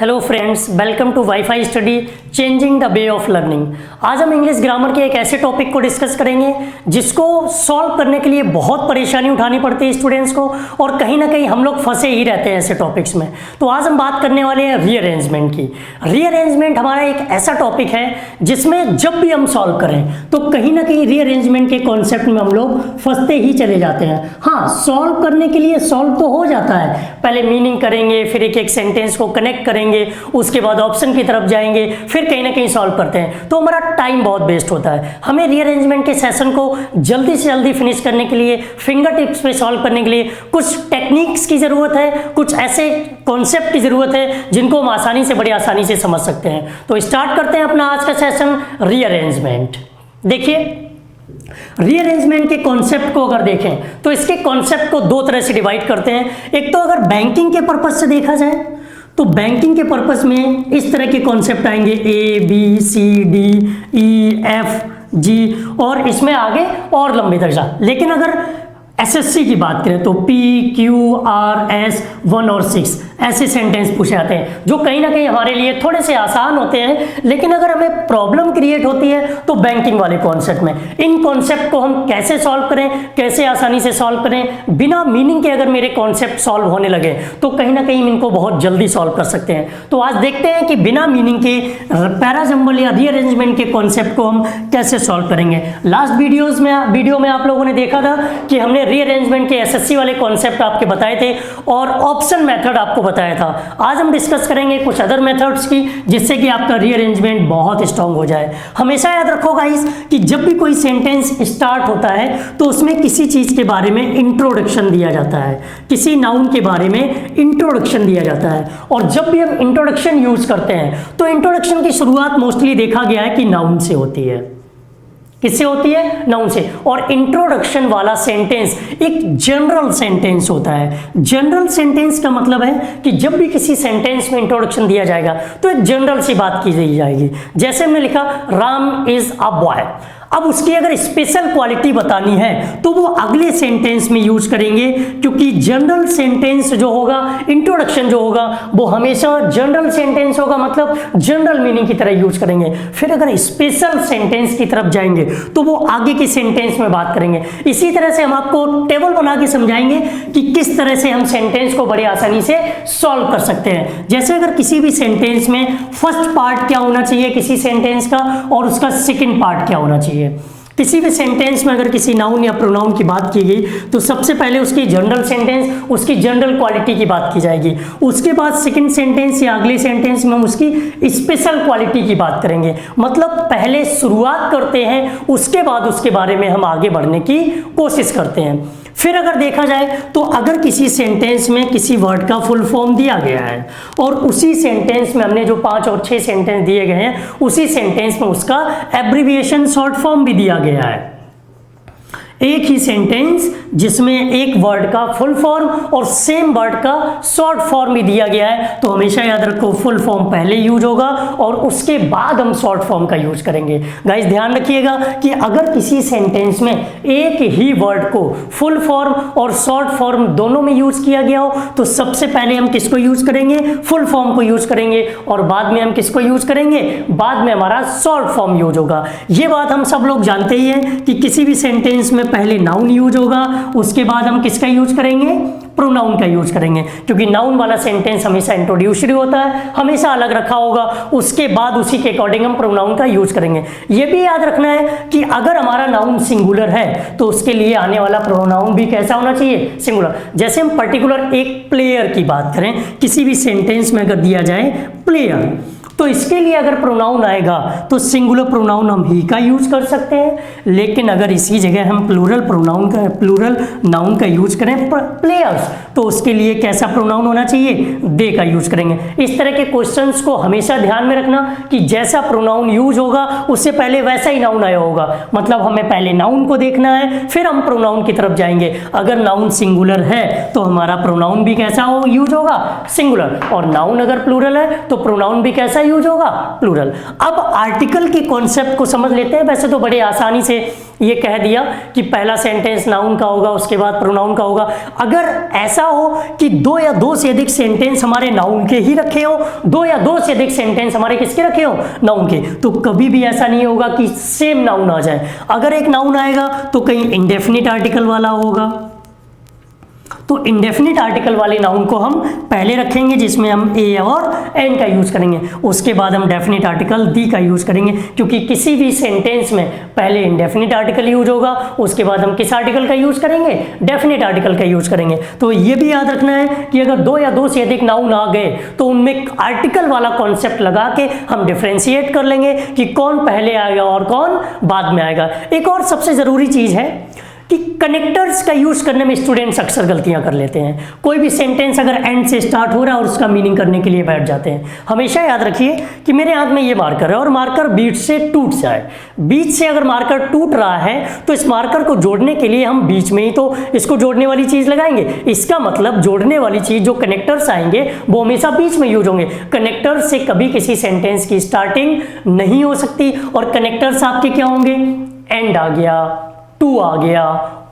Hello friends, welcome to WiFi study changing the way of learning. आज हम English grammar के एक ऐसे टॉपिक को डिस्कस करेंगे जिसको सॉल्व करने के लिए बहुत परेशानी उठानी पड़ती है स्टूडेंट्स को, और कहीं ना कहीं हम लोग फंसे ही रहते हैं ऐसे टॉपिक्स में। तो आज हम बात करने वाले हैं रीअरेंजमेंट की। रीअरेंजमेंट हमारा एक ऐसा टॉपिक है जिसमें जब भी हम सॉल्व करें तो कहीं ना कहीं रीअरेंजमेंट के कॉन्सेप्ट में हम लोग फंसते ही चले जाते हैं। हाँ, सॉल्व करने के लिए सॉल्व तो हो जाता है, पहले मीनिंग करेंगे, फिर एक एक सेंटेंस को कनेक्ट करेंगे, उसके बाद ऑप्शन की तरफ जाएंगे, फिर कहीं ना कहीं सॉल्व करते हैं, तो हमारा टाइम बहुत वेस्ट होता है। हमें रीअरेंजमेंट के सेशन को जल्दी से जल्दी फिनिश करने के लिए, फिंगर टिप्स पे सॉल्व करने के लिए कुछ टेक्निक्स की जरूरत है, कुछ ऐसे कॉन्सेप्ट की जरूरत है जिनको हम आसानी से, बड़ी आसानी से समझ सकते हैं। तो स्टार्ट करते हैं अपना आज का सेशन, रीअरेंजमेंट। देखिए, रीअरेंजमेंट के कॉन्सेप्ट को अगर देखें तो इसके कॉन्सेप्ट को दो तरह से डिवाइड करते हैं। एक तो अगर बैंकिंग के पर्पज से देखा जाए तो बैंकिंग के पर्पस में इस तरह के कॉन्सेप्ट आएंगे, A B C D E F G, और इसमें आगे और लंबे दर्जा। लेकिन अगर एसएससी की बात करें तो पी क्यू आर एस 1 और 6 ऐसे सेंटेंस पूछे जाते हैं जो कहीं ना कहीं हमारे लिए थोड़े से आसान होते हैं। लेकिन अगर हमें प्रॉब्लम क्रिएट होती है तो बैंकिंग वाले कॉन्सेप्ट में, इन कॉन्सेप्ट को हम कैसे सॉल्व करें, कैसे आसानी से सॉल्व करें, बिना मीनिंग के अगर मेरे कॉन्सेप्ट सॉल्व होने लगे तो कहीं ना कहीं इनको बहुत जल्दी सॉल्व कर सकते हैं। तो आज देखते हैं कि बिना मीनिंग के पैराजंबल या रीअरेंजमेंट के कॉन्सेप्ट को हम कैसे सॉल्व करेंगे। लास्ट वीडियो में आप लोगों ने देखा था कि हमने रीअरेंजमेंट के एसएससी वाले कॉन्सेप्ट आपके बताए थे और ऑप्शन मेथड आपको बताया था। आज हम डिस्कस करेंगे कुछ अदर मेथड्स की, जिससे कि आपका रीअरेंजमेंट बहुत स्ट्रांग हो जाए। हमेशा याद रखो गाइस कि जब भी कोई सेंटेंस स्टार्ट होता है तो उसमें किसी चीज के बारे में इंट्रोडक्शन दिया जाता है, किसी नाउन के बारे में इंट्रोडक्शन दिया जाता है। और जब भी हम इंट्रोडक्शन यूज करते हैं तो इंट्रोडक्शन की शुरुआत मोस्टली देखा गया है कि नाउन से होती है। किससे होती है? नाउन से। और इंट्रोडक्शन वाला सेंटेंस एक जनरल सेंटेंस होता है। जनरल सेंटेंस का मतलब है कि जब भी किसी सेंटेंस में इंट्रोडक्शन दिया जाएगा तो एक जनरल सी बात की जाएगी। जैसे हमने लिखा राम इज अ बॉय, अब उसकी अगर स्पेशल क्वालिटी बतानी है तो वो अगले सेंटेंस में यूज करेंगे, क्योंकि जनरल सेंटेंस जो होगा, इंट्रोडक्शन जो होगा, वो हमेशा जनरल सेंटेंस होगा, मतलब जनरल मीनिंग की तरह यूज करेंगे। फिर अगर स्पेशल सेंटेंस की तरफ जाएंगे तो वो आगे के सेंटेंस में बात करेंगे। इसी तरह से हम आपको टेबल बना के समझाएंगे कि किस तरह से हम सेंटेंस को बड़ी आसानी से सॉल्व कर सकते हैं। जैसे अगर किसी भी सेंटेंस में फर्स्ट पार्ट क्या होना चाहिए किसी सेंटेंस का, और उसका सेकंड पार्ट क्या होना चाहिए। किसी भी सेंटेंस में अगर किसी नाउन या प्रोनाउन की बात की गई तो सबसे पहले उसकी जनरल सेंटेंस, उसकी जनरल क्वालिटी की बात की जाएगी। उसके बाद सेकंड सेंटेंस या अगले सेंटेंस में हम उसकी स्पेशल क्वालिटी की बात करेंगे। मतलब पहले शुरुआत करते हैं, उसके बाद उसके बारे में हम आगे बढ़ने की कोशिश करते हैं। फिर अगर देखा जाए तो अगर किसी सेंटेंस में किसी वर्ड का फुल फॉर्म दिया गया है और उसी सेंटेंस में हमने जो 5 और 6 सेंटेंस दिए गए हैं, उसी सेंटेंस में उसका एब्रिविएशन शॉर्ट फॉर्म भी दिया गया है। एक ही सेंटेंस जिसमें एक वर्ड का फुल फॉर्म और सेम वर्ड का शॉर्ट फॉर्म भी दिया गया है, तो हमेशा याद रखो फुल फॉर्म पहले यूज होगा और उसके बाद हम शॉर्ट फॉर्म का यूज करेंगे। गाइस ध्यान रखिएगा कि अगर किसी सेंटेंस में एक ही वर्ड को फुल फॉर्म और शॉर्ट फॉर्म दोनों में यूज किया गया हो तो सबसे पहले हम किसको यूज करेंगे? फुल फॉर्म को यूज करेंगे, और बाद में हम किसको यूज करेंगे? बाद में हमारा शॉर्ट फॉर्म यूज होगा। ये बात हम सब लोग जानते ही हैं कि किसी भी सेंटेंस में पहले नाउन यूज होगा, उसके बाद हम किसका यूज करेंगे? प्रोनाउन का यूज करेंगे, क्योंकि नाउन वाला सेंटेंस हमेशा इंट्रोड्यूसरी होता है, हमेशा अलग रखा होगा। उसके बाद उसी के अकॉर्डिंग हम प्रोनाउन का यूज करेंगे। ये भी याद रखना है कि अगर हमारा नाउन सिंगुलर है तो उसके लिए आने वाला प्रोनाउन भी कैसा होना चाहिए? सिंगुलर। जैसे हम पर्टिकुलर एक प्लेयर की बात करें, किसी भी सेंटेंस में अगर दिया जाए प्लेयर, तो इसके लिए अगर प्रोनाउन आएगा तो सिंगुलर प्रोनाउन हम ही का यूज कर सकते हैं। लेकिन अगर इसी जगह हम प्लूरल नाउन का यूज करें प्लेयर्स, तो उसके लिए कैसा प्रोनाउन होना चाहिए? दे का यूज करेंगे। इस तरह के क्वेश्चंस को हमेशा ध्यान में रखना कि जैसा प्रोनाउन यूज होगा उससे पहले वैसा ही नाउन आया होगा। मतलब हमें पहले नाउन को देखना है, फिर हम प्रोनाउन की तरफ जाएंगे। अगर नाउन सिंगुलर है तो हमारा प्रोनाउन भी कैसा यूज होगा? सिंगुलर। और नाउन अगर प्लूरल है तो प्रोनाउन भी कैसा यूज होगा? प्लूरल। अब आर्टिकल की कॉन्सेप्ट को समझ लेते हैं। वैसे तो बड़े आसानी से ये कह दिया कि पहला सेंटेंस नाउन का होगा, उसके बाद प्रोनाउन का होगा। अगर ऐसा हो कि दो या दो से अधिक सेंटेंस हमारे नाउन के ही रखे हो, दो या दो से अधिक सेंटेंस हमारे किसके रखे हो? नाउन के, तो कभी भी ऐसा नहीं होगा कि सेम नाउन आ जाए। अगर एक नाउन आएगा तो कहीं इंडेफिनिट आर्टिकल वाला होगा, तो इंडेफिनिट आर्टिकल वाले नाउन को हम पहले रखेंगे, जिसमें हम ए और एन का यूज करेंगे। उसके बाद हम डेफिनिट आर्टिकल दी का यूज करेंगे, क्योंकि किसी भी सेंटेंस में पहले इंडेफिनिट आर्टिकल यूज होगा, उसके बाद हम किस आर्टिकल का यूज करेंगे? डेफिनिट आर्टिकल का यूज करेंगे। तो ये भी याद रखना है कि अगर दो या दो से अधिक नाउन आ गए तो उनमें आर्टिकल वाला कॉन्सेप्ट लगा के हम डिफ्रेंशिएट कर लेंगे कि कौन पहले आएगा और कौन बाद में आएगा। एक और सबसे जरूरी चीज है कि कनेक्टर्स का यूज करने में स्टूडेंट्स अक्सर गलतियां कर लेते हैं। कोई भी सेंटेंस अगर एंड से स्टार्ट हो रहा है और उसका मीनिंग करने के लिए बैठ जाते हैं। हमेशा याद रखिए कि मेरे हाथ में ये मार्कर है और मार्कर बीच से टूट जाए, बीच से अगर मार्कर टूट रहा है तो इस मार्कर को जोड़ने के लिए हम बीच में ही तो इसको जोड़ने वाली चीज लगाएंगे। इसका मतलब जोड़ने वाली चीज जो कनेक्टर्स आएंगे वो हमेशा बीच में यूज होंगे। कनेक्टर से कभी किसी सेंटेंस की स्टार्टिंग नहीं हो सकती, और कनेक्टर्स आपके क्या होंगे? एंड आ गया, टू आ गया,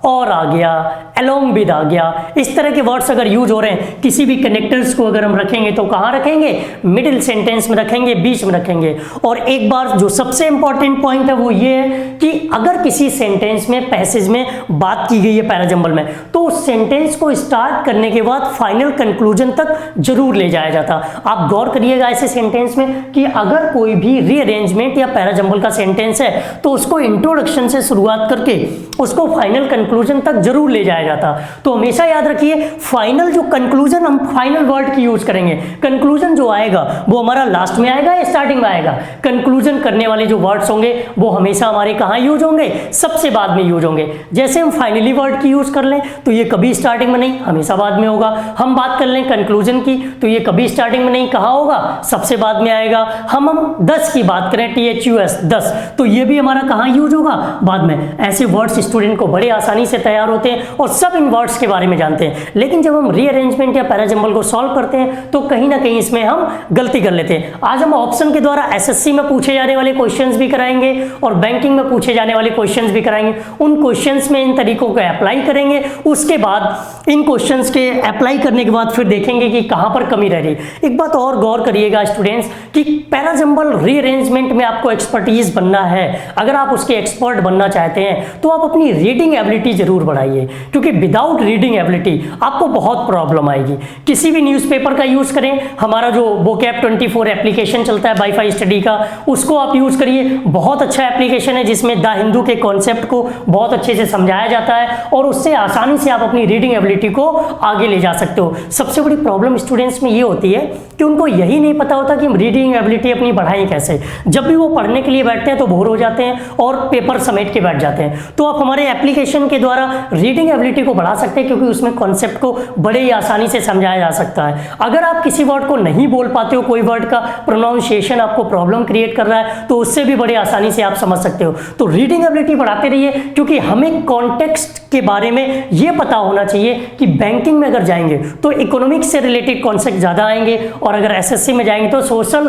और आ गया, अलोंग विद आ गया। इस तरह के वर्ड्स अगर यूज हो रहे हैं, किसी भी कनेक्टर्स को अगर हम रखेंगे तो कहाँ रखेंगे? मिडिल सेंटेंस में रखेंगे, बीच में रखेंगे। और एक बार जो सबसे इंपॉर्टेंट पॉइंट है वो ये है कि अगर किसी सेंटेंस में, पैसेज में बात की गई है पैराजंबल में, तो उस सेंटेंस को स्टार्ट करने के बाद फाइनल कंक्लूजन तक जरूर ले जाया जाता। आप गौर करिएगा ऐसे सेंटेंस में कि अगर कोई भी रीअरेंजमेंट या पैराजंबल का सेंटेंस है तो उसको इंट्रोडक्शन से शुरुआत करके उसको फाइनल कंक्लूजन तक जरूर ले जाया जाता। तो हमेशा याद रखिए फाइनल जो कंक्लूजन, हम फाइनल वर्ड की यूज करेंगे। कंक्लूजन जो आएगा वो हमारा लास्ट में आएगा या स्टार्टिंग में आएगा? कंक्लूजन करने वाले जो वर्ड्स होंगे वो हमेशा हमारे कहां यूज होंगे? सबसे बाद में यूज होंगे। जैसे हम फाइनली वर्ड की यूज कर लें तो ये कभी स्टार्टिंग में नहीं, हमेशा बाद में होगा। हम बात कर लें कंक्लूजन की तो ये कभी स्टार्टिंग में नहीं, कहां होगा? सबसे बाद में आएगा। हम 10 की बात करें, THUS 10, तो ये भी हमारा कहां यूज होगा? बाद में। ऐसे वर्ड्स स्टूडेंट को बड़े आसानी से तैयार होते हैं और सब इन वर्ड्स के बारे में जानते हैं। लेकिन जब हम रीअरेंजमेंट या पैराजंबल को सॉल्व करते हैं तो कहीं ना कहीं इसमें हम गलती कर लेते हैं। आज हम ऑप्शन के द्वारा SSC में पूछे जाने वाले क्वेश्चंस भी कराएंगे और बैंकिंग में पूछे जाने वाले क्वेश्चंस भी कराएंगे। उन क्वेश्चंस में इन तरीकों को अप्लाई करेंगे। उसके बाद इन क्वेश्चंस के अप्लाई करने के बाद फिर देखेंगे कि कहां पर कमी रह रही। एक बात और गौर करिएगा स्टूडेंट्स कि पैराजंबल रीअरेंजमेंट में आपको एक्सपर्टीज बनना है। अगर आप उसके एक्सपर्ट बनना चाहते हैं तो आप अपनी रीडिंग एबिलिटी जरूर बढ़ाइए, क्योंकि विदाउट रीडिंग एबिलिटी आपको बहुत प्रॉब्लम आएगी। किसी भी न्यूज़पेपर का यूज करें, हमारा जो vocab 24 एप्लीकेशन चलता है वाईफाई स्टडी का, उसको आप यूज करिए। बहुत अच्छा एप्लीकेशन है जिसमें द हिंदू के कॉन्सेप्ट को बहुत अच्छे से समझाया जाता है और उससे आसानी से आप अपनी रीडिंग एबिलिटी को आगे ले जा सकते हो। सबसे बड़ी प्रॉब्लम स्टूडेंट्स में ये होती है कि उनको यही नहीं पता होता कि हम रीडिंग एबिलिटी अपनी बढ़ाएं कैसे। जब भी वो पढ़ने के लिए बैठते हैं तो बोर हो जाते हैं और पेपर समेट के बैठ जाते हैं। तो आप हमारे एप्लीकेशन के द्वारा रीडिंग एबिलिटी को बढ़ा सकते हैं, क्योंकि उसमें कॉन्सेप्ट को बड़े ही आसानी से समझाया जा सकता है। अगर आप किसी वर्ड को नहीं बोल पाते हो, कोई वर्ड का प्रोनाउंसिएशन आपको प्रॉब्लम क्रिएट कर रहा है, तो उससे भी बड़े आसानी से आप समझ सकते हो। तो रीडिंग एबिलिटी बढ़ाते रहिए, क्योंकि हमें कॉन्टेक्स्ट के बारे में ये पता होना चाहिए कि बैंकिंग में अगर जाएंगे तो इकोनॉमिक्स से रिलेटेड कॉन्सेप्ट ज़्यादा आएंगे और अगर SSC में जाएंगे तो सोशल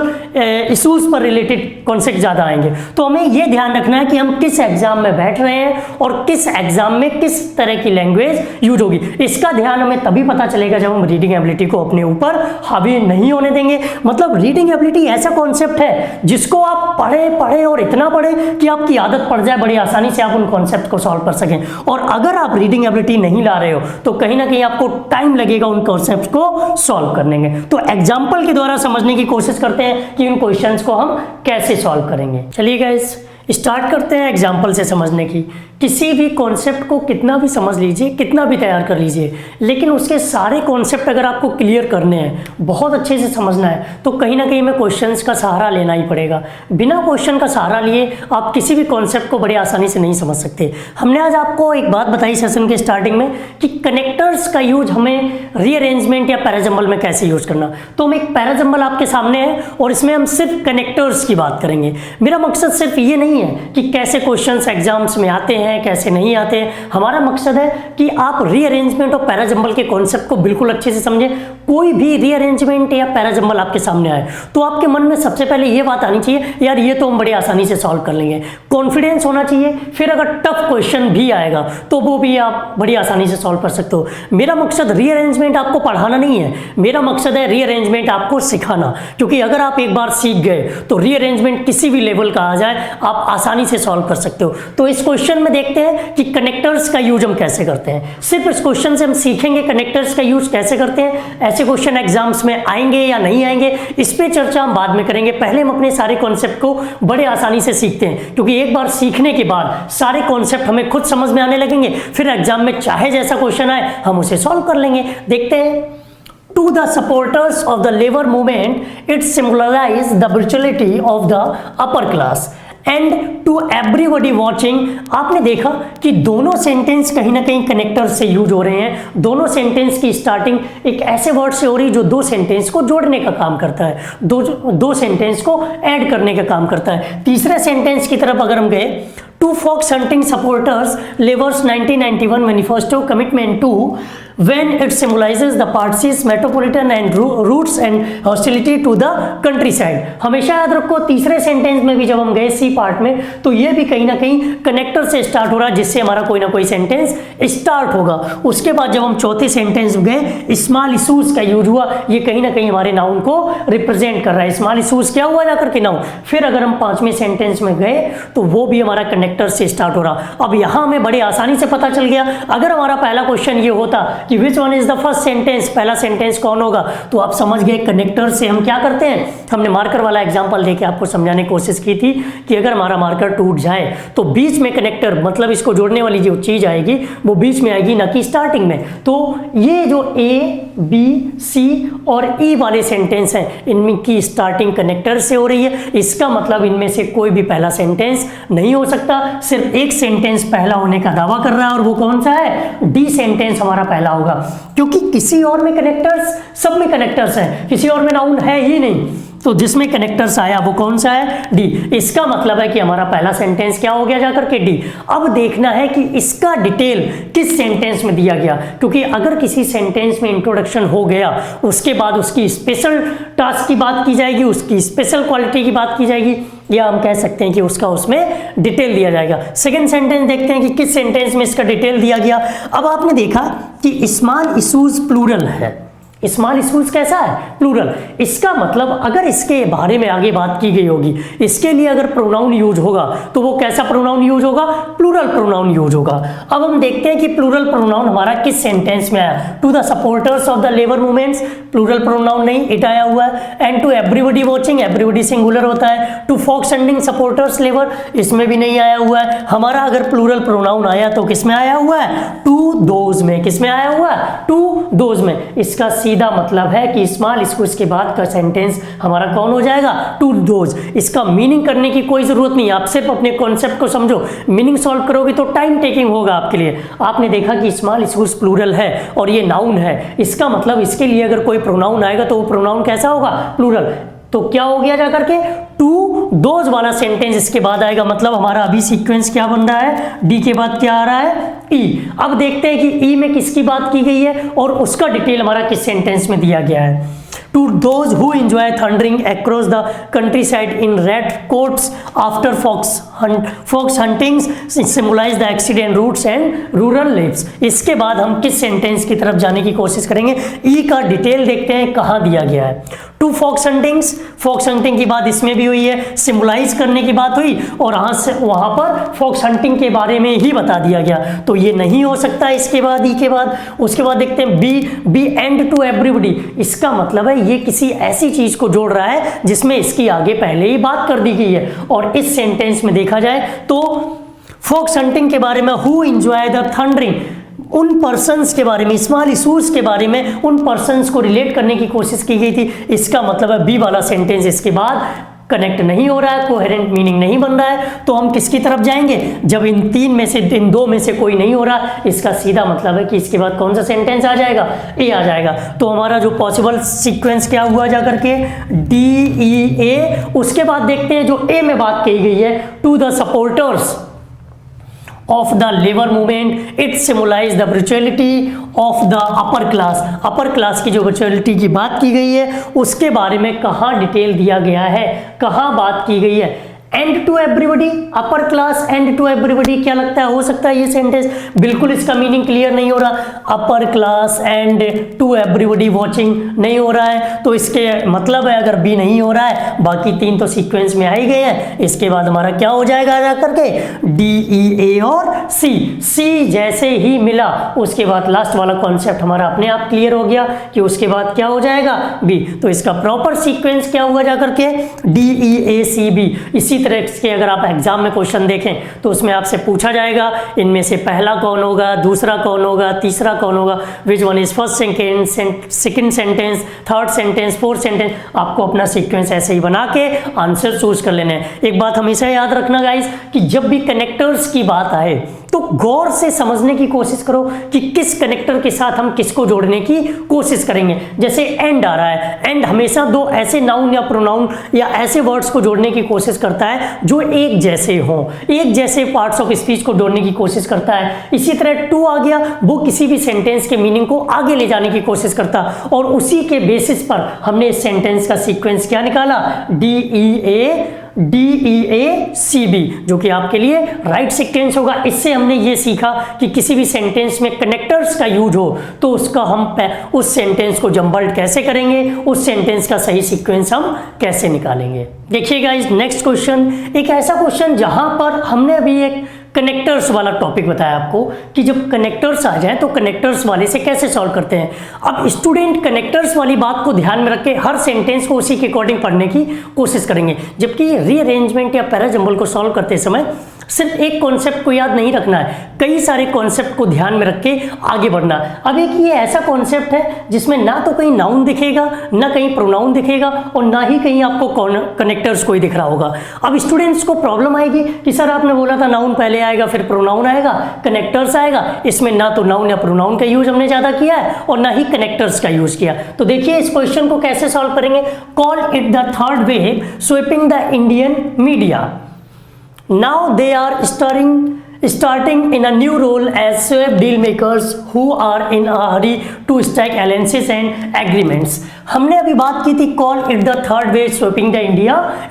इश्यूज पर रिलेटेड कॉन्सेप्ट ज़्यादा आएंगे। तो हमें ये ध्यान रखना है कि हम किस एग्जाम में बैठ रहे हैं और किस एग्जाम में किस तरह की लैंग्वेज यूज होगी। इसका ध्यान हमें तभी पता चलेगा जब हम रीडिंग एबिलिटी को अपने ऊपर हावी नहीं होने देंगे। मतलब रीडिंग एबिलिटी ऐसा कॉन्सेप्ट है जिसको आप पढ़े और इतना पढ़े कि आपकी आदत पड़ जाए, बड़ी आसानी से आप उन कॉन्सेप्ट को सॉल्व कर सकें। और अगर आप रीडिंग एबिलिटी नहीं ला रहे हो तो कहीं ना कहीं आपको टाइम लगेगा उन कॉन्सेप्ट को सॉल्व करने में। तो एग्जाम्पल के द्वारा समझने की कोशिश करते हैं कि उन क्वेश्चंस को हम कैसे सॉल्व करेंगे। चलिए गाइस, स्टार्ट करते हैं एग्जाम्पल से समझने की। किसी भी कॉन्सेप्ट को कितना भी समझ लीजिए, कितना भी तैयार कर लीजिए, लेकिन उसके सारे कॉन्सेप्ट अगर आपको क्लियर करने हैं, बहुत अच्छे से समझना है, तो कहीं ना कहीं हमें क्वेश्चंस का सहारा लेना ही पड़ेगा। बिना क्वेश्चन का सहारा लिए आप किसी भी कॉन्सेप्ट को बड़ी आसानी से नहीं समझ सकते। हमने आज आपको एक बात बताई सेशन के स्टार्टिंग में कि कनेक्टर्स का यूज हमें रीअरेंजमेंट या पैराजंबल में कैसे यूज करना। तो हम एक पैराजंबल आपके सामने है और इसमें हम सिर्फ कनेक्टर्स की बात करेंगे। मेरा मकसद सिर्फ ये नहीं है कि कैसे क्वेश्चंस एग्जाम्स में आते हैं हैं, कैसे नहीं आते हैं। हमारा मकसद है कि आप रीअरेंजमेंट और पैराजंबल के कॉन्सेप्ट को बिल्कुल अच्छे से समझें। कोई भी रीअरेंजमेंट या पैराजंबल आपके सामने आए तो आपके मन में सबसे पहले ये बात आनी चाहिए, यार ये तो हम बड़ी आसानी से सॉल्व कर लेंगे। कॉन्फिडेंस होना चाहिए। फिर अगर टफ क्वेश्चन भी आएगा तो वो भी आप बड़ी आसानी से सॉल्व कर सकते हो। मेरा मकसद रीअरेंजमेंट आपको पढ़ाना नहीं है, मेरा मकसद है रीअरेंजमेंट आपको सिखाना। क्योंकि अगर आप एक बार सीख गए तो रीअरेंजमेंट किसी भी लेवल का आ जाए आप आसानी से सॉल्व कर सकते हो। तो इस क्वेश्चन में देखते हैं कि कनेक्टर्स का यूज हम कैसे करते हैं। सिर्फ इस क्वेश्चन से हम सीखेंगे कनेक्टर्स का यूज कैसे करते हैं। ऐसे क्वेश्चन एग्जाम्स में आएंगे या नहीं आएंगे इस पे चर्चा हम बाद में करेंगे। पहले हम अपने सारे कॉन्सेप्ट को बड़े आसानी से सीखते हैं, क्योंकि एक बार सीखने के बाद सारे कॉन्सेप्ट हमें खुद समझ में आने लगेंगे। फिर एग्जाम में चाहे जैसा क्वेश्चन आए हम उसे सॉल्व कर लेंगे। देखते हैं। To the supporters of the labor movement, it symbolizes the brutality of the upper class. And to everybody watching, आपने देखा कि दोनों सेंटेंस कहीं ना कहीं कनेक्टर से यूज हो रहे हैं। दोनों सेंटेंस की स्टार्टिंग एक ऐसे वर्ड से हो रही है जो दो सेंटेंस को जोड़ने का काम करता है, दो सेंटेंस को ऐड करने का काम करता है। तीसरे सेंटेंस की तरफ अगर हम गए, to fox hunting supporters labor's 1991 manifesto commitment to when it symbolizes the party's metropolitan and roots and hostility to the countryside। हमेशा याद रखो तीसरे सेंटेंस में भी जब हम गए सी पार्ट में तो ये भी कहीं ना कहीं कनेक्टर से स्टार्ट हो रहा है, जिससे हमारा कोई ना कोई सेंटेंस स्टार्ट होगा। उसके बाद जब हम चौथे सेंटेंस में गए स्मॉल इशूज का यूज हुआ, ये कहीं ना कहीं हमारे नाउन को रिप्रेजेंट कर रहा है। स्मॉल इशूज क्या हुआ जाकर के नाउन। फिर अगर हम पांचवें सेंटेंस में गए तो वो भी हमारा कनेक्टर से स्टार्ट हो रहा। अब यहां हमें बड़े आसानी से पता चल गया, अगर हमारा पहला क्वेश्चन ये होता कि which one is the first sentence, पहला सेंटेंस कौन होगा, तो आप समझ गए कनेक्टर से हम क्या करते हैं। हमने मार्कर वाला एग्जांपल देके आपको समझाने की कोशिश की थी कि अगर हमारा मार्कर टूट जाए तो बीच में कनेक्टर, मतलब इसको जोड़ने वाली जो चीज आएगी वो बीच में आएगी, ना कि स्टार्टिंग में। तो ये जो ए बी सी और ई वाले सेंटेंस हैं इनमें की स्टार्टिंग कनेक्टर से हो रही है। इसका मतलब इनमें से कोई भी पहला सेंटेंस नहीं हो सकता। सिर्फ एक सेंटेंस पहला होने का दावा कर रहा है और वो कौन सा है, डी सेंटेंस हमारा पहला होगा। क्योंकि किसी और में कनेक्टर्स, सब में कनेक्टर्स हैं, किसी और में नाउन है ही नहीं, तो जिसमें कनेक्टर्स आया वो कौन सा है, डी। इसका मतलब है कि हमारा पहला सेंटेंस क्या हो गया जाकर के, डी। अब देखना है कि इसका डिटेल किस सेंटेंस में दिया गया, क्योंकि अगर किसी सेंटेंस में इंट्रोडक्शन हो गया उसके बाद उसकी स्पेशल टास्क की बात की जाएगी, उसकी स्पेशल क्वालिटी की बात की जाएगी, या हम कह सकते हैं कि उसका उसमें डिटेल दिया जाएगा। सेकंड सेंटेंस देखते हैं कि किस सेंटेंस में इसका डिटेल दिया गया। अब आपने देखा कि स्मॉल इशूज प्लूरल है। स्मॉल इशूज कैसा है, प्लूरल। इसका मतलब अगर इसके बारे में आगे बात की गई होगी, इसके लिए अगर प्रोनाउन यूज होगा तो वो कैसा प्रोनाउन यूज होगा, प्लूरल प्रोनाउन यूज होगा। अब हम देखते हैं कि प्लूरल प्रोनाउन हमारा किस सेंटेंस में आया। To the supporters of the labour movements, plural pronoun नहीं, इट आया हुआ है। And to everybody watching, everybody singular होता है। To fox hunting supporters labour, इसमें भी नहीं आया हुआ है। हमारा अगर प्लूरल प्रोनाउन आया तो किस में आया हुआ है, टू दोज में। किस में आया हुआ है, टू दोज में। इसका सीधा मतलब है कि स्मॉल इशूज के बाद का सेंटेंस हमारा कौन हो जाएगा, टू दोज। इसका मीनिंग करने की कोई जरूरत नहीं, आप सिर्फ अपने कॉन्सेप्ट को समझो। मीनिंग सॉल्व करोगे तो टाइम टेकिंग होगा आपके लिए। आपने देखा कि स्मॉल इशूज प्लूरल है और ये नाउन है, इसका मतलब इसके लिए अगर कोई प्रोनाउन आएगा तो वो प्रोनाउन कैसा होगा, प्लूरल। तो क्या हो गया जाकर के, टू दोज वाला सेंटेंस इसके बाद आएगा। मतलब हमारा अभी सीक्वेंस क्या बन रहा है, डी के बाद क्या आ रहा है, ई। अब देखते हैं कि ई में किसकी बात की गई है और उसका डिटेल हमारा किस सेंटेंस में दिया गया है। To those who enjoy thundering across the countryside in red coats after fox hunting symbolize the accident routes and rural lives। इसके बाद हम किस सेंटेंस की तरफ जाने की कोशिश करेंगे, ई का डिटेल देखते हैं कहाँ दिया गया है। टू फॉक्स हंटिंग की बात इसमें भी हुई है, सिंबलाइज करने की बात हुई और वहां पर फॉक्स हंटिंग के बारे में ही बता दिया गया, तो ये नहीं हो सकता। इसके बाद ई के बाद, उसके बाद देखते हैं बी एंड टू एवरीबॉडी। इसका मतलब है ये किसी ऐसी चीज को जोड़ रहा है जिसमें इसकी आगे पहले ही बात कर दी गई है। और इस सेंटेंस में देखा जाए तो फॉक्स हंटिंग के बारे में, हु एंजॉय द थंडरिंग, उन पर्सन्स के बारे में, स्मॉल इशूज के बारे में उन पर्सन्स को रिलेट करने की कोशिश की गई थी। इसका मतलब है बी वाला सेंटेंस इसके बाद कनेक्ट नहीं हो रहा है, कोहेरेंट मीनिंग नहीं बन रहा है, तो हम किसकी तरफ जाएंगे, जब इन तीन में से, इन दो में से कोई नहीं हो रहा, इसका सीधा मतलब है कि इसके बाद कौन सा सेंटेंस आ जाएगा, ए आ जाएगा। तो हमारा जो पॉसिबल सीक्वेंस क्या हुआ जाकर के, डी ई ए। उसके बाद देखते हैं जो ए में बात कही गई है, to the supporters of the labor movement. It symbolizes the brutality of the upper class. upper class की जो brutality की बात की गई है उसके बारे में कहाँ डिटेल दिया गया है, कहाँ बात की गई है? And to everybody, upper class and to everybody, क्या लगता है हो सकता है ये सेंटेंस? बिल्कुल इसका मीनिंग क्लियर नहीं हो रहा। Upper class and to everybody watching नहीं हो रहा है, तो इसके मतलब है अगर बी नहीं हो रहा है, बाकी तीन तो सीक्वेंस में आ ही गए हैं, इसके बाद हमारा क्या हो जाएगा जा करके डी, ई, ए और सी। सी जैसे ही मिला उसके बाद लास्ट वाला कॉन्सेप्ट हमारा अपने आप क्लियर हो गया कि उसके बाद क्या हो जाएगा बी। तो इसका प्रॉपर सीक्वेंस क्या हुआ जा करके डी, ई, ए, सी, बी। इसी तरह के अगर आप एग्जाम में क्वेश्चन देखें तो उसमें आपसे पूछा जाएगा इनमें से पहला कौन होगा, दूसरा कौन होगा, तीसरा कौन होगा, which one is first second sentence, third sentence, fourth sentence. आपको अपना सीक्वेंस ऐसे ही बना के आंसर चूज कर लेने हैं। एक बात हमेशा याद रखना गाइस कि जब भी कनेक्टर्स की बात आए तो गौर से समझने की कोशिश करो कि किस कनेक्टर के साथ हम किसको जोड़ने की कोशिश करेंगे। जैसे एंड आ रहा है, एंड हमेशा दो ऐसे नाउन या प्रोनाउन या ऐसे वर्ड्स को जोड़ने की कोशिश करता है जो एक जैसे हों, एक जैसे पार्ट्स ऑफ स्पीच को जोड़ने की कोशिश करता है। इसी तरह टू आ गया, वो किसी भी सेंटेंस के मीनिंग को आगे ले जाने की कोशिश करता, और उसी के बेसिस पर हमने इस सेंटेंस का सीक्वेंस क्या निकाला, डी, ई, ए, डी, ई, ए, सी, बी, जो कि आपके लिए राइट सीक्वेंस होगा। इससे हमने ये सीखा कि किसी भी सेंटेंस में कनेक्टर्स का यूज हो तो उसका हम उस सेंटेंस को जंबल्ड कैसे करेंगे, उस सेंटेंस का सही सीक्वेंस हम कैसे निकालेंगे। देखिए गाइस नेक्स्ट क्वेश्चन, एक ऐसा क्वेश्चन जहां पर हमने अभी एक कनेक्टर्स वाला टॉपिक बताया आपको कि जब कनेक्टर्स आ जाए तो कनेक्टर्स वाले से कैसे सॉल्व करते हैं। अब स्टूडेंट कनेक्टर्स वाली बात को ध्यान में रख के हर सेंटेंस को उसी के अकॉर्डिंग पढ़ने की कोशिश करेंगे, जबकि रीअरेंजमेंट या पैराजंबल को सॉल्व करते समय सिर्फ एक कॉन्सेप्ट को याद नहीं रखना है, कई सारे कॉन्सेप्ट को ध्यान में रख के आगे बढ़ना। अब एक ये ऐसा कॉन्सेप्ट है जिसमें ना तो कहीं नाउन दिखेगा, ना कहीं प्रोनाउन दिखेगा, और ना ही कहीं आपको कनेक्टर्स कोई दिख रहा होगा। अब स्टूडेंट्स को प्रॉब्लम आएगी कि सर आपने बोला था नाउन पहले आएगा फिर प्रोनाउन आएगा, कनेक्टर्स आएगा, इसमें ना तो नाउन या प्रोनाउन का यूज हमने ज्यादा किया है और ना ही कनेक्टर्स का यूज किया। तो देखिए इस क्वेश्चन को कैसे सॉल्व करेंगे। Call it the third wave sweeping the Indian media. Now they are starting in a new role as swap deal makers who are in a hurry to strike alliances and agreements. हमने अभी बात की थी call it the third wave sweeping the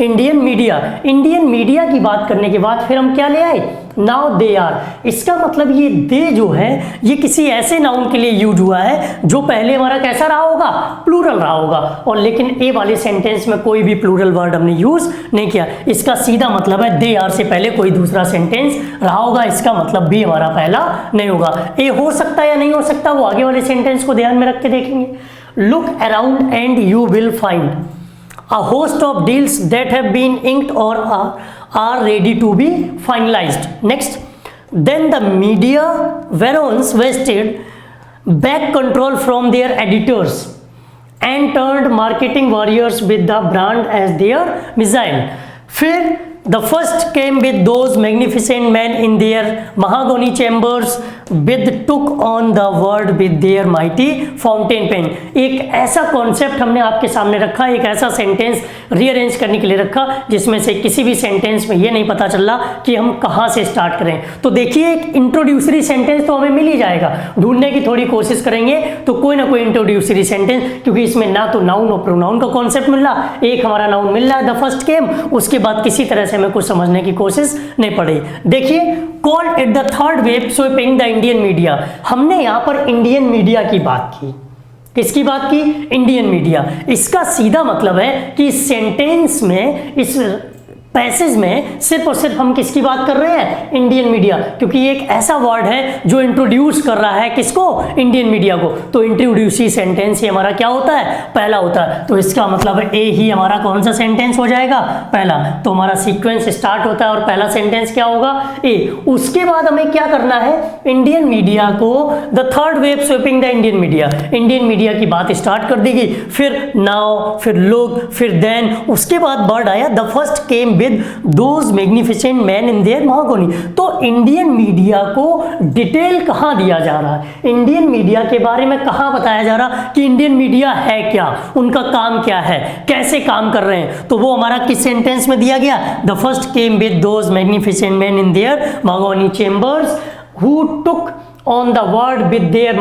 Indian media. Indian media की बात करने के बाद फिर हम क्या ले आए, नाउ दे आर। इसका मतलब ये दे जो है ये किसी ऐसे नाउन के लिए यूज हुआ है जो पहले हमारा कैसा रहा होगा, प्लूरल रहा होगा, और लेकिन ए वाले सेंटेंस में कोई भी प्लूरल वर्ड हमने यूज नहीं किया। इसका सीधा मतलब है दे आर से पहले कोई दूसरा सेंटेंस रहा होगा, इसका मतलब भी हमारा पहला नहीं होगा। ए हो सकता है या नहीं हो सकता वो आगे वाले सेंटेंस को ध्यान में रख के देखेंगे। Look around and you will find a host of deals that have been inked or are ready to be finalized. Next, then the media barons wrested back control from their editors and turned marketing warriors with the brand as their missile. फिर the first came with those magnificent men in their mahogany chambers with took on the word with their mighty fountain pen. एक ऐसा concept हमने आपके सामने रखा, एक ऐसा sentence rearrange करने के लिए रखा जिसमें से किसी भी सेंटेंस में ये नहीं पता चल रहा कि हम कहाँ से स्टार्ट करें। तो देखिए एक इंट्रोड्यूसरी सेंटेंस तो हमें मिल ही जाएगा, ढूंढने की थोड़ी कोशिश करेंगे तो कोई ना कोई इंट्रोड्यूसरी सेंटेंस, क्योंकि इसमें ना तो नाउन और प्रोनाउन का कॉन्सेप्ट मिल रहा, एक हमारा नाउन मिल रहा है द फर्स्ट केम, उसके बाद किसी तरह से हमें कुछ समझने की कोशिश नहीं पड़ी। देखिए call it the third wave sweeping the Indian media. हमने यहां पर इंडियन मीडिया की बात की, किसकी बात की, इंडियन मीडिया। इसका सीधा मतलब है कि इस सेंटेंस में, इस पैसेज में सिर्फ और सिर्फ हम किसकी बात कर रहे हैं, इंडियन मीडिया, क्योंकि एक ऐसा वर्ड है जो इंट्रोड्यूस कर रहा है किसको, इंडियन मीडिया को। तो इंट्रोड्यूसी सेंटेंस ही हमारा क्या होता है, पहला होता है। तो इसका मतलब ए ही हमारा कौन सा सेंटेंस हो जाएगा, पहला। तो हमारा सीक्वेंस स्टार्ट होता है और पहला सेंटेंस क्या होगा, ए। उसके बाद हमें क्या करना है, इंडियन मीडिया को the third wave sweeping the Indian media, Indian media की बात स्टार्ट कर देगी। फिर नाउ, फिर लुक, फिर देन, उसके बाद वर्ड आया the first came with with those magnificent man in their mahogany. तो इंडियन मीडिया को डिटेल कहाँ दिया जा रहा है, इंडियन मीडिया के बारे में कहाँ बताया जा रहा कि इंडियन मीडिया है क्या, उनका काम क्या है, कैसे काम कर रहे हैं। तो वो हमारा किस सेंटेंस में दिया गया, the first came with those magnificent man in there mahogany chambers who took on the world with their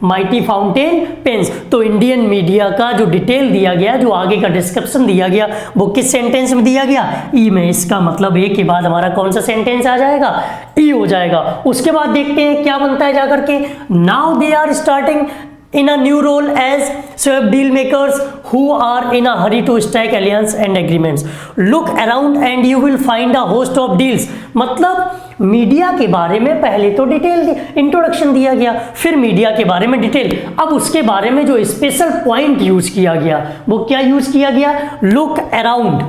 mighty fountain pens। तो इंडियन मीडिया का जो डिटेल दिया गया, जो आगे का डिस्क्रिप्शन दिया गया, वो किस सेंटेंस में दिया गया, ई में। इसका मतलब ए के बाद हमारा कौन सा सेंटेंस आ जाएगा, ई हो जाएगा। उसके बाद देखते हैं क्या बनता है जाकर के, now they are starting in a new role as swap deal makers who are in a hurry to strike alliance and agreements। Look around and you will find a host of deals। मतलब media के बारे में पहले तो detail introduction दिया गया, फिर media के बारे में डिटेल, अब उसके बारे में जो स्पेशल पॉइंट यूज किया गया वो क्या यूज किया गया, look around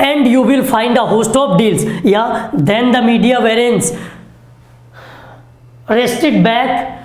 and you will find a host of deals। या then the media variants wrested back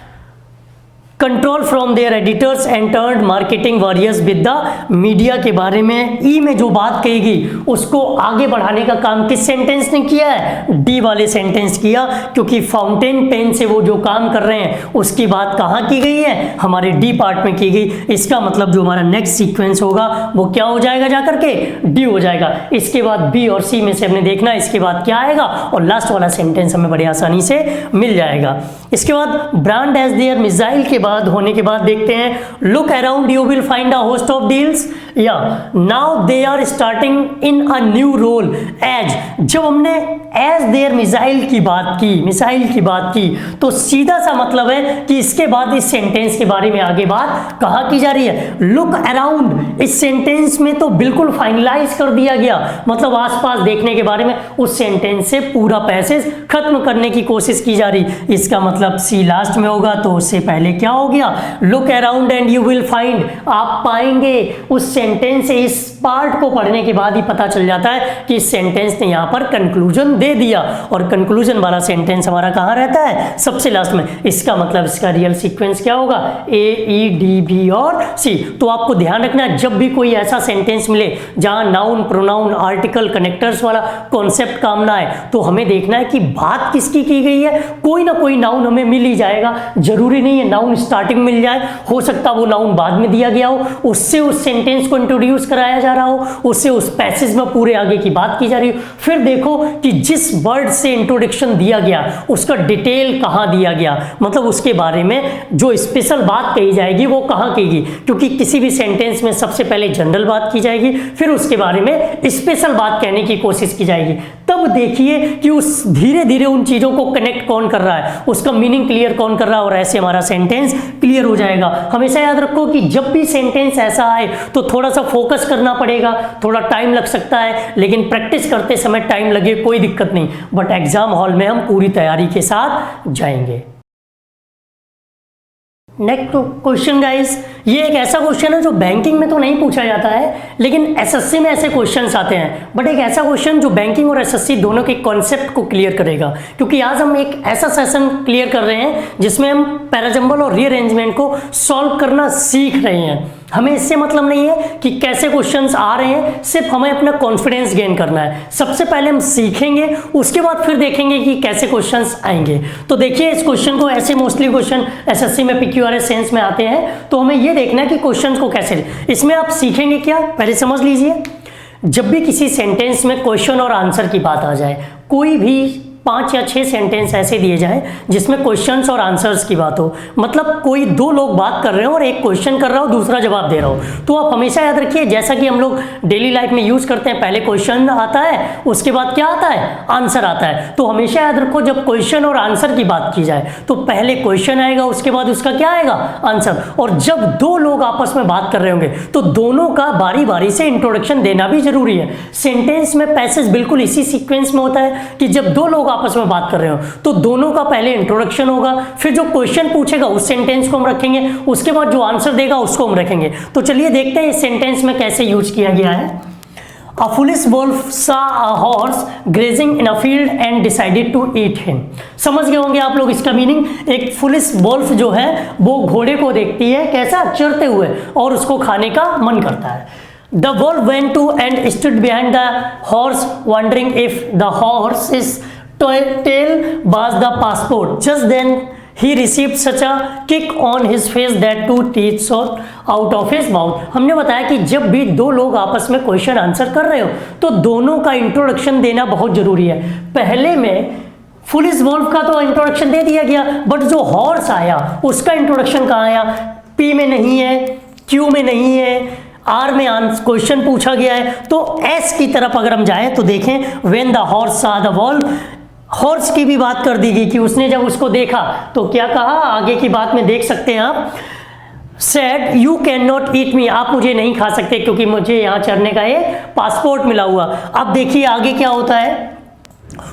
control from their editors and turned marketing warriors with the media के बारे में ई में जो बात कहेगी उसको आगे बढ़ाने का काम किस सेंटेंस ने किया है, डी वाले सेंटेंस किया, क्योंकि फाउंटेन पेन से वो जो काम कर रहे हैं उसकी बात कहाँ की गई है, हमारे डी पार्ट में की गई। इसका मतलब जो हमारा नेक्स्ट सीक्वेंस होगा वो क्या हो जाएगा, जाकर के डी हो जाएगा। इसके बाद बी और सी में से हमने देखना इसके बाद क्या आएगा, और लास्ट वाला सेंटेंस हमें बड़ी आसानी से मिल जाएगा। इसके बाद ब्रांड एज देयर मिसाइल के बाद होने के बाद देखते हैं, look around you will find a host of deals. या now they are starting in a new role age. जब हमने एज देयर मिसाइल की बात की तो सीधा सा मतलब है कि इसके बाद इस सेंटेंस के बारे में आगे बात कहाँ की जा रही है, लुक अराउंड। इस सेंटेंस में तो बिल्कुल फाइनलाइज कर दिया गया, मतलब आसपास देखने के बारे में उस सेंटेंस से पूरा पैसेज खत्म करने की कोशिश की जा रही। इसका मतलब सी लास्ट में होगा, तो उससे पहले क्या हो गया, look around and you will find. आप पाएंगे, उस सेंटेंस से इस पार्ट को पढ़ने के बाद ही पता चल जाता है कि इस सेंटेंस ने यहां पर कंक्लूजन दे दिया, और कंक्लूजन वाला सेंटेंस हमारा कहां रहता है, सबसे लास्ट में। इसका मतलब इसका रियल सीक्वेंस क्या होगा, ए ई डी बी और सी। तो आपको ध्यान रखना है, जब भी कोई ऐसा सेंटेंस मिले जहां नाउन प्रोनाउन आर्टिकल कनेक्टर्स वाला कॉन्सेप्ट काम ना आए, तो हमें देखना है कि बात किसकी की गई है। कोई ना कोई नाउन हमें मिल ही जाएगा, जरूरी नहीं है नाउन स्टार्टिंग मिल जाए, हो सकता वो नाउन बाद में दिया गया हो, उससे उस सेंटेंस को इंट्रोड्यूस कराया जा रहा हो, उससे उस पैसेज में पूरे आगे की बात की जा रही हो। फिर देखो कि जिस वर्ड से इंट्रोडक्शन दिया गया उसका डिटेल कहाँ दिया गया, मतलब उसके बारे में जो स्पेशल बात कही जाएगी वो कहाँ कहेगी, क्योंकि किसी भी सेंटेंस में सबसे पहले जनरल बात की जाएगी, फिर उसके बारे में स्पेशल बात कहने की कोशिश की जाएगी। तब देखिए कि उस धीरे धीरे उन चीजों को कनेक्ट कौन कर रहा है, उसका मीनिंग क्लियर कौन कर रहा है, और ऐसे हमारा सेंटेंस क्लियर हो जाएगा। हमेशा याद रखो कि जब भी सेंटेंस ऐसा आए तो थोड़ा सा फोकस करना पड़ेगा, थोड़ा टाइम लग सकता है, लेकिन प्रैक्टिस करते समय टाइम लगे कोई दिक्कत नहीं, बट एग्जाम हॉल में हम पूरी तैयारी के साथ जाएंगे। नेक्स्ट क्वेश्चन गाइस, ये एक ऐसा क्वेश्चन है जो बैंकिंग में तो नहीं पूछा जाता है, लेकिन एसएससी में ऐसे क्वेश्चंस आते हैं, बट एक ऐसा क्वेश्चन जो बैंकिंग और एसएससी दोनों के कॉन्सेप्ट को क्लियर करेगा। क्योंकि आज हम एक ऐसा सेशन क्लियर कर रहे हैं जिसमें हम पैराजंबल और रीअरेंजमेंट को सॉल्व करना सीख रहे हैं। हमें इससे मतलब नहीं है कि कैसे क्वेश्चंस आ रहे हैं, सिर्फ हमें अपना कॉन्फिडेंस गेन करना है। सबसे पहले हम सीखेंगे, उसके बाद फिर देखेंगे कि कैसे क्वेश्चंस आएंगे। तो देखिए इस क्वेश्चन को, ऐसे मोस्टली क्वेश्चन एसएससी में पीक्यूआरएस सेंस में आते हैं, तो हमें ये देखना है कि क्वेश्चन को कैसे, इसमें आप सीखेंगे क्या, पहले समझ लीजिए। जब भी किसी सेंटेंस में क्वेश्चन और आंसर की बात आ जाए, कोई भी 5 या 6 सेंटेंस ऐसे दिए जाएं जिसमें क्वेश्चंस और आंसर्स की बात हो, मतलब कोई 2 लोग बात कर रहे हो और एक क्वेश्चन कर रहा हो, दूसरा जवाब दे रहा हो, तो आप हमेशा याद रखिए, जैसा कि हम लोग डेली लाइफ में यूज करते हैं, पहले क्वेश्चन आता है, उसके बाद क्या आता है, आंसर आता है। तो हमेशा याद रखो, जब क्वेश्चन और आंसर की बात की जाए तो पहले क्वेश्चन आएगा, उसके बाद उसका क्या आएगा, आंसर। और जब 2 लोग आपस में बात कर रहे होंगे तो दोनों का बारी बारी से इंट्रोडक्शन देना भी जरूरी है। सेंटेंस में पैसेज बिल्कुल इसी सीक्वेंस में होता है कि जब 2 लोग आपस में बात कर रहे हो तो दोनों का पहले इंट्रोडक्शन होगा, फिर जो क्वेश्चन पूछेगा उस सेंटेंस को हम रखेंगे, उसके बाद जो आंसर देगा उसको हम रखेंगे। तो चलिए देखते हैं इस सेंटेंस में कैसे यूज किया गया है। A foolish wolf saw a horse grazing in a field and decided to eat him। समझ गए होंगे आप लोग इसका मीनिंग। एक फुलिश वोल्फ जो है वो घोड़े को देखती है कैसा, चरते हुए, और उसको खाने का मन करता है। The wolf went to and stood behind the horse wondering if the horse is tail was the passport. Just then he received such a kick on his face that 2 teeth shot out of his mouth. हमने बताया कि जब भी दो लोग आपस में question answer कर रहे हो तो दोनों का इंट्रोडक्शन देना बहुत जरूरी है। पहले में फुलिश वॉल्फ का तो इंट्रोडक्शन दे दिया गया, बट जो हॉर्स आया उसका इंट्रोडक्शन कहाँ आया? पी में नहीं है, क्यू में नहीं है, आर में क्वेश्चन पूछा गया है, तो एस की तरफ अगर हम जाएं तो देखें व्हेन द हॉर्स सा द वॉल्फ, हॉर्स की भी बात कर दी गई कि उसने जब उसको देखा तो क्या कहा, आगे की बात में देख सकते हैं आप, said you can not eat me, आप मुझे नहीं खा सकते क्योंकि मुझे यहाँ चढ़ने का एक पासपोर्ट मिला हुआ। अब देखिए आगे क्या होता है,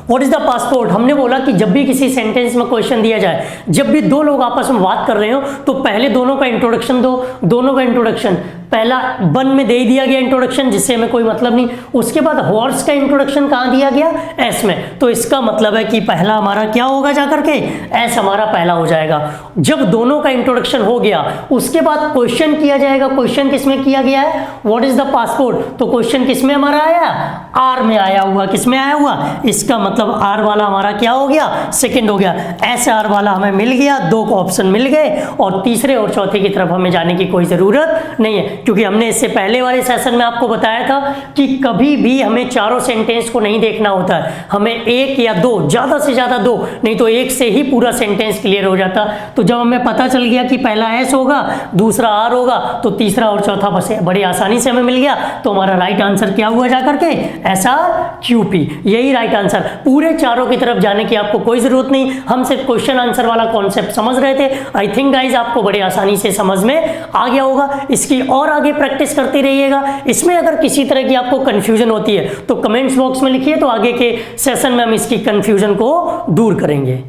व्हाट इज द पासपोर्ट। हमने बोला कि जब भी किसी सेंटेंस में क्वेश्चन दिया जाए, जब भी दो लोग आपस में बात कर रहे हो तो पहले दोनों का इंट्रोडक्शन दो। दोनों का इंट्रोडक्शन पहला वन में दे दिया गया इंट्रोडक्शन, जिससे हमें कोई मतलब नहीं। उसके बाद हॉर्स का इंट्रोडक्शन कहाँ दिया गया? एस में। तो इसका मतलब है कि पहला हमारा क्या होगा जाकर के? एस हमारा पहला हो जाएगा। जब दोनों का इंट्रोडक्शन हो गया उसके बाद क्वेश्चन किया जाएगा। क्वेश्चन किसमें किया गया है? What is the passport. तो क्वेश्चन किसमें हमारा आया? आर में आया हुआ। किसमें आया हुआ? इसका मतलब आर वाला हमारा क्या हो गया? सेकंड हो गया। एस आर वाला हमें मिल गया, दो ऑप्शन मिल गए और तीसरे और चौथे की तरफ हमें जाने की कोई जरूरत नहीं है, क्योंकि हमने इससे पहले वाले सेशन में आपको बताया था कि कभी भी हमें चारों सेंटेंस को नहीं देखना होता है, हमें एक या दो, ज्यादा से ज्यादा दो, नहीं तो एक से ही पूरा सेंटेंस क्लियर हो जाता। तो जब हमें पता चल गया कि पहला एस होगा, दूसरा आर होगा, तो तीसरा और चौथा बस बड़ी आसानी से हमें मिल गया। तो हमारा राइट आंसर क्या हुआ जाकर के? एस आर क्यू पी, यही राइट आंसर। पूरे चारों की तरफ जाने की आपको कोई जरूरत नहीं, हम सिर्फ क्वेश्चन आंसर वाला कॉन्सेप्ट समझ रहे थे। आई थिंक गाइज आपको बड़ी आसानी से समझ में आ गया होगा। इसकी और आगे प्रैक्टिस करते रहिएगा। इसमें अगर किसी तरह की आपको कंफ्यूजन होती है तो कमेंट्स बॉक्स में लिखिए, तो आगे के सेशन में हम इसकी कंफ्यूजन को दूर करेंगे।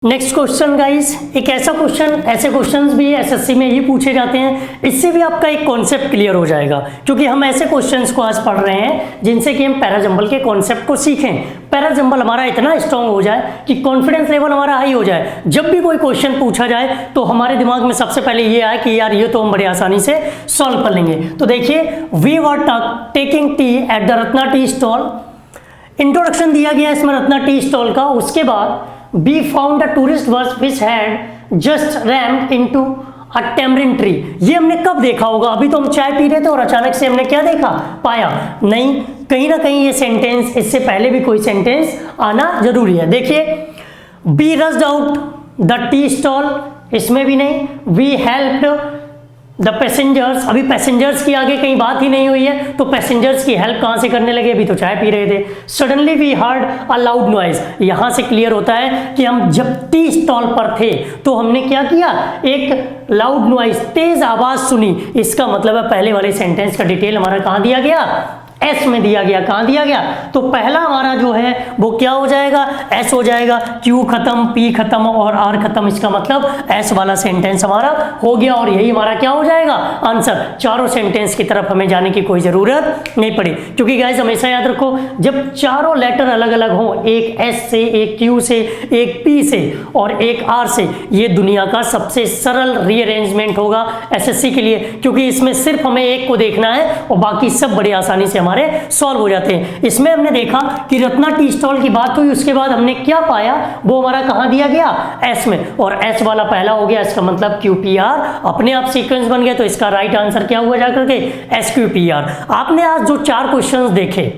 नेक्स्ट क्वेश्चन गाइस, एक ऐसा क्वेश्चन, ऐसे क्वेश्चंस भी एसएससी में ही पूछे जाते हैं, इससे भी आपका एक कॉन्सेप्ट क्लियर हो जाएगा, क्योंकि हम ऐसे क्वेश्चंस को आज पढ़ रहे हैं जिनसे कि हम पैराजंबल के कॉन्सेप्ट को सीखें, पैराजंबल हमारा इतना स्ट्रांग हो जाए कि कॉन्फिडेंस लेवल हमारा हाई हो जाए। जब भी कोई क्वेश्चन पूछा जाए तो हमारे दिमाग में सबसे पहले ये आए कि यार ये तो हम बड़े आसानी से सॉल्व कर लेंगे। तो देखिए, we were taking tea at the Ratna tea stall, introduction दिया गया इसमें रत्ना टी स्टॉल का। उसके बाद we found a tourist bus which had just rammed into a tamarind tree। ये हमने कब देखा होगा? अभी तो हम चाय पी रहे थे और अचानक से हमने क्या देखा? पाया नहीं, कहीं ना कहीं ये सेंटेंस, इससे पहले भी कोई सेंटेंस आना जरूरी है। देखिए, we rushed out the tea stall, इसमें भी नहीं। we helped द पैसेंजर्स, अभी पैसेंजर्स की आगे कहीं बात ही नहीं हुई है, तो पैसेंजर्स की हेल्प कहां से करने लगे? अभी तो चाय पी रहे थे। Suddenly we heard a loud noise, यहां से क्लियर होता है कि हम जब टी स्टॉल पर थे तो हमने क्या किया? एक लाउड नॉइज, तेज आवाज सुनी। इसका मतलब है पहले वाले सेंटेंस का डिटेल हमारा कहां दिया गया? एस में दिया गया। कहां दिया गया? तो पहला हमारा जो है वो क्या हो जाएगा? एस हो जाएगा। क्यू खत्म, पी खत्म और आर खत्म, इसका मतलब एस वाला सेंटेंस हमारा हो गया और यही हमारा क्या हो जाएगा? आंसर। चारों सेंटेंस की तरफ हमें जाने की कोई जरूरत नहीं पड़ी, क्योंकि गाइस हमेशा याद रखो, जब चारों लेटर अलग अलग हो, एक एस से, एक क्यू से, एक पी से और एक आर से, ये दुनिया का सबसे सरल रीअरेंजमेंट होगा एसएससी के लिए, क्योंकि इसमें सिर्फ हमें एक को देखना है और बाकी सब बड़ी आसानी से हमारे सॉल्व हो जाते हैं। इसमें हमने देखा कि रत्ना टी स्टॉल की बात हुई, उसके बाद हमने क्या पाया? वो हमारा कहां दिया गया? एस में, और एस वाला पहला हो गया, इसका मतलब क्यूपीआर अपने आप सीक्वेंस बन गया। तो इसका राइट आंसर क्या हुआ जाकर के? S QPR. आपने आज जो 4 क्वेश्चंस देखे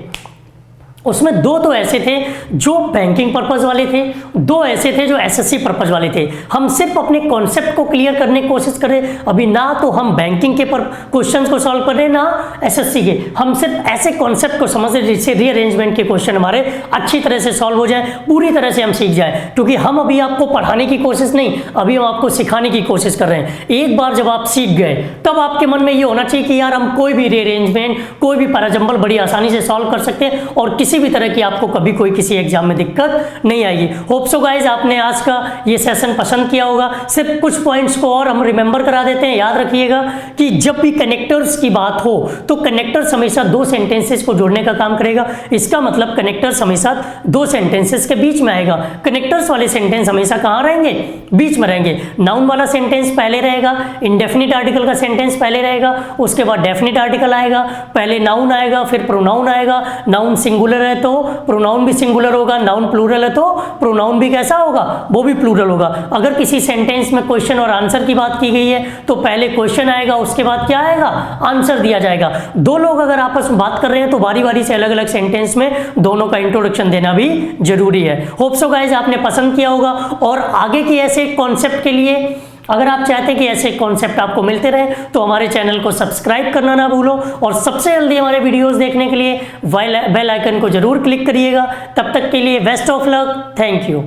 उसमें 2 तो ऐसे थे जो बैंकिंग पर्पस वाले थे, 2 ऐसे थे जो एसएससी पर्पस वाले थे। हम सिर्फ अपने कॉन्सेप्ट को क्लियर करने की कोशिश कर रहे, अभी ना तो हम बैंकिंग के क्वेश्चंस को सॉल्व कर रहे ना एसएससी के, हम सिर्फ ऐसे कॉन्सेप्ट को समझ रहे जिससे रीअरेंजमेंट के क्वेश्चन हमारे अच्छी तरह से सॉल्व हो जाए, पूरी तरह से हम सीख जाए। क्योंकि हम अभी आपको पढ़ाने की कोशिश नहीं, अभी हम आपको सिखाने की कोशिश कर रहे हैं। एक बार जब आप सीख गए तब आपके मन में ये होना चाहिए कि यार हम कोई भी रीअरेंजमेंट, कोई भी पैराजंबल बड़ी आसानी से सॉल्व कर सकते हैं और किसी किसी भी तरह की आपको कभी कोई किसी एग्जाम में दिक्कत नहीं आएगी। होप सो गाइज आपने आज का ये सेशन पसंद किया होगा। सिर्फ कुछ पॉइंट्स को और हम रिमेंबर करा देते हैं। याद रखिएगा कि जब भी कनेक्टर्स की बात हो तो कनेक्टर्स हमेशा दो सेंटेंसेस को जोड़ने का काम करेगा। इसका मतलब कनेक्टर्स हमेशा दो सेंटेंसेस के बीच में आएगा। कनेक्टर्स वाले सेंटेंस हमेशा कहाँ रहेंगे? बीच में रहेंगे। नाउन वाला सेंटेंस पहले रहेगा, इंडेफिनिट आर्टिकल का सेंटेंस पहले रहेगा, उसके बाद डेफिनिट आर्टिकल आएगा, पहले नाउन आएगा, फिर प्रोनाउन आएगा। नाउन सिंगुलर है तो प्रोनाउन भी सिंगुलर होगा, नाउन प्लूरल है तो प्रोनाउन भी कैसा होगा? वो भी प्लूरल होगा। अगर किसी सेंटेंस में क्वेश्चन और आंसर की बात की गई है तो पहले क्वेश्चन आएगा, उसके बाद क्या आएगा? आंसर दिया जाएगा। दो लोग अगर आपस में बात कर रहे हैं तो बारी बारी से अलग अलग सेंटेंस में दोनों का इंट्रोडक्शन देना भी जरूरी है। होप सो गाइस आपने पसंद किया होगा। और आगे की ऐसे कॉन्सेप्ट के लिए अगर आप चाहते हैं कि ऐसे कॉन्सेप्ट आपको मिलते रहे तो हमारे चैनल को सब्सक्राइब करना ना भूलो और सबसे जल्दी हमारे वीडियोस देखने के लिए बेल आइकन को जरूर क्लिक करिएगा। तब तक के लिए best of luck. Thank you.